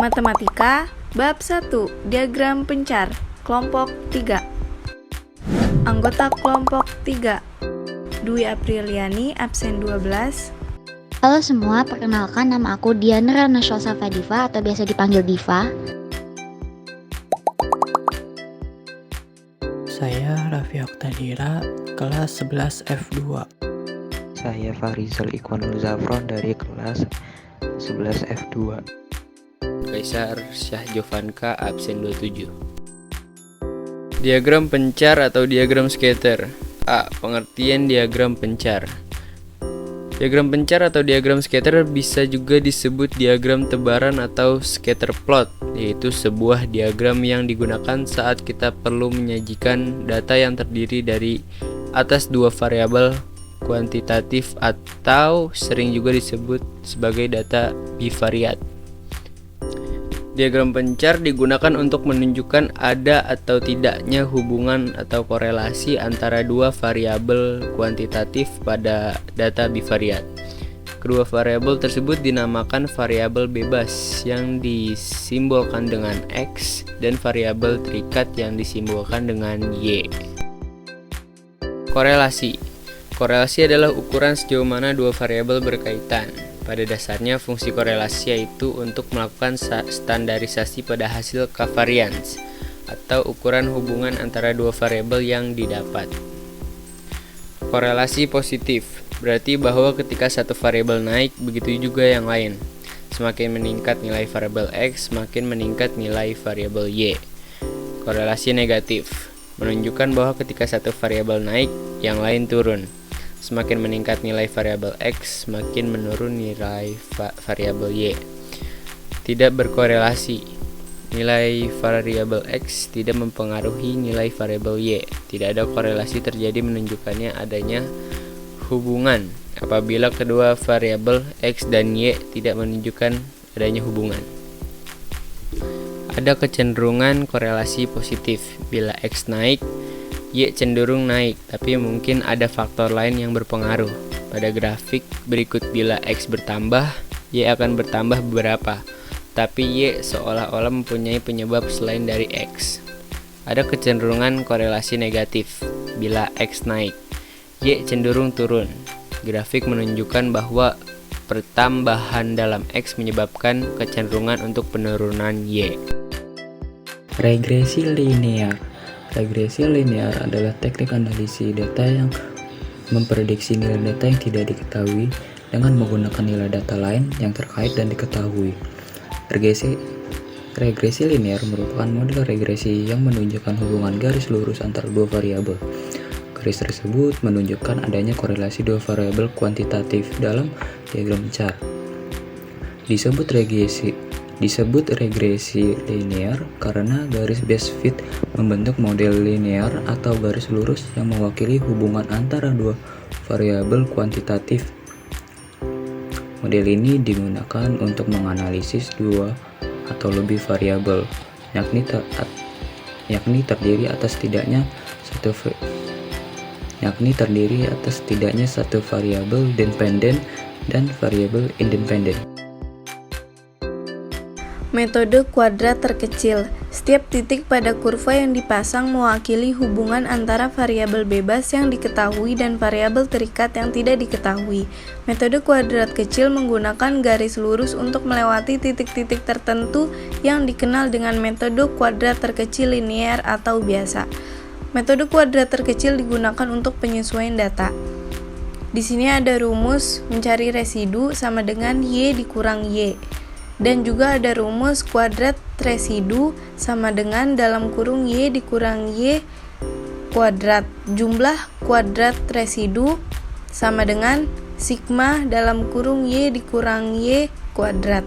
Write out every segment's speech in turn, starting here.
Matematika, Bab 1, Diagram Pencar, Kelompok 3. Anggota Kelompok 3, Dwi Apriliani, absen 12. Halo semua, perkenalkan nama aku Diana Ranashosa Fadiva atau biasa dipanggil Diva. Saya Raffi Oktadira, kelas 11 F2. Saya Farizal Ikhwanul Zafron dari kelas 11 F2. Kaisar Syah Jovanka, absen 27. Diagram pencar atau diagram scatter. A. Pengertian diagram pencar. Diagram pencar atau diagram scatter bisa juga disebut diagram tebaran atau scatter plot, yaitu sebuah diagram yang digunakan saat kita perlu menyajikan data yang terdiri dari atas dua variabel kuantitatif atau sering juga disebut sebagai data bivariat. Diagram pencar digunakan untuk menunjukkan ada atau tidaknya hubungan atau korelasi antara dua variabel kuantitatif pada data bivariat. Kedua variabel tersebut dinamakan variabel bebas yang disimbolkan dengan X dan variabel terikat yang disimbolkan dengan Y. Korelasi. Korelasi adalah ukuran sejauh mana dua variabel berkaitan. Pada dasarnya, fungsi korelasi yaitu untuk melakukan standarisasi pada hasil covariance atau ukuran hubungan antara dua variabel yang didapat. Korelasi positif berarti bahwa ketika satu variabel naik, begitu juga yang lain. Semakin meningkat nilai variabel X, semakin meningkat nilai variabel Y. Korelasi negatif menunjukkan bahwa ketika satu variabel naik, yang lain turun. Semakin meningkat nilai variabel X, semakin menurun nilai variabel Y. Tidak berkorelasi. Nilai variabel X tidak mempengaruhi nilai variabel Y. Tidak ada korelasi terjadi menunjukkannya adanya hubungan apabila kedua variabel X dan Y tidak menunjukkan adanya hubungan. Ada kecenderungan korelasi positif. Bila X naik, Y cenderung naik, tapi mungkin ada faktor lain yang berpengaruh. Pada grafik berikut, bila X bertambah, Y akan bertambah beberapa, tapi Y seolah-olah mempunyai penyebab selain dari X. Ada kecenderungan korelasi negatif. Bila X naik, Y cenderung turun. Grafik menunjukkan bahwa pertambahan dalam X menyebabkan kecenderungan untuk penurunan Y. Regresi linear. Regresi linear adalah teknik analisis data yang memprediksi nilai data yang tidak diketahui dengan menggunakan nilai data lain yang terkait dan diketahui. Regresi linear merupakan model regresi yang menunjukkan hubungan garis lurus antara dua variabel. Garis tersebut menunjukkan adanya korelasi dua variabel kuantitatif dalam diagram pencar. Disebut regresi linear karena garis base fit membentuk model linear atau garis lurus yang mewakili hubungan antara dua variabel kuantitatif. Model ini digunakan untuk menganalisis dua atau lebih variabel, yakni terdiri atas tidaknya satu variabel dependen dan variabel independen. Metode kuadrat terkecil. Setiap titik pada kurva yang dipasang mewakili hubungan antara variabel bebas yang diketahui dan variabel terikat yang tidak diketahui. Metode kuadrat kecil menggunakan garis lurus untuk melewati titik-titik tertentu yang dikenal dengan metode kuadrat terkecil linear atau biasa. Metode kuadrat terkecil digunakan untuk penyesuaian data. Di sini ada rumus mencari residu sama dengan Y dikurang Y. Dan juga ada rumus kuadrat residu sama dengan dalam kurung Y dikurang Y kuadrat. Jumlah kuadrat residu sama dengan sigma dalam kurung Y dikurang Y kuadrat.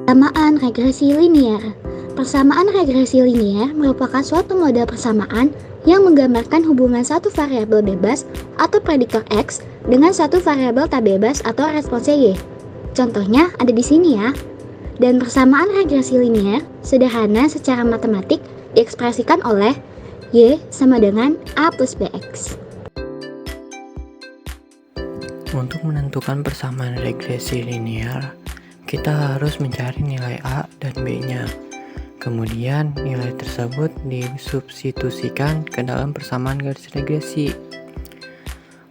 Persamaan regresi linear. Persamaan regresi linear merupakan suatu model persamaan yang menggambarkan hubungan satu variabel bebas atau prediktor X dengan satu variabel tak bebas atau responsnya Y. Contohnya ada di sini ya. Dan persamaan regresi linear sederhana secara matematik diekspresikan oleh Y sama dengan A plus BX. Untuk menentukan persamaan regresi linear, kita harus mencari nilai A dan B-nya. Kemudian nilai tersebut disubstitusikan ke dalam persamaan garis regresi.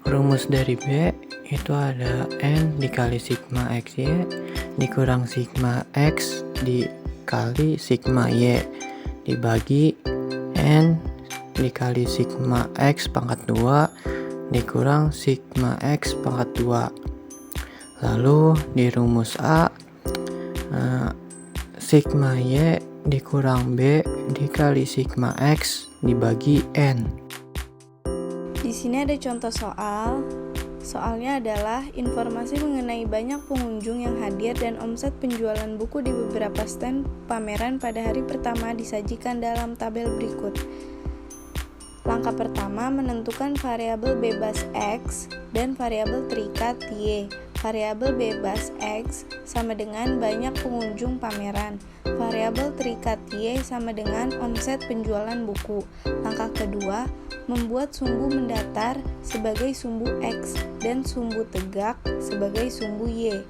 Rumus dari B itu ada N dikali sigma XY dikurang sigma X dikali sigma Y dibagi N dikali sigma X pangkat 2 dikurang sigma X pangkat 2. Lalu di rumus A, sigma Y dikurang B dikali sigma X dibagi N. Di sini ada contoh soal. Soalnya adalah informasi mengenai banyak pengunjung yang hadir dan omset penjualan buku di beberapa stand pameran pada hari pertama disajikan dalam tabel berikut. Langkah pertama, menentukan variabel bebas X dan variabel terikat Y. Variabel bebas X sama dengan banyak pengunjung pameran. Variabel terikat Y sama dengan omset penjualan buku. Langkah kedua, membuat sumbu mendatar sebagai sumbu X dan sumbu tegak sebagai sumbu Y.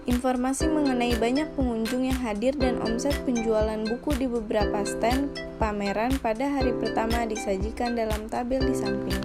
Informasi mengenai banyak pengunjung yang hadir dan omset penjualan buku di beberapa stand pameran pada hari pertama disajikan dalam tabel di samping.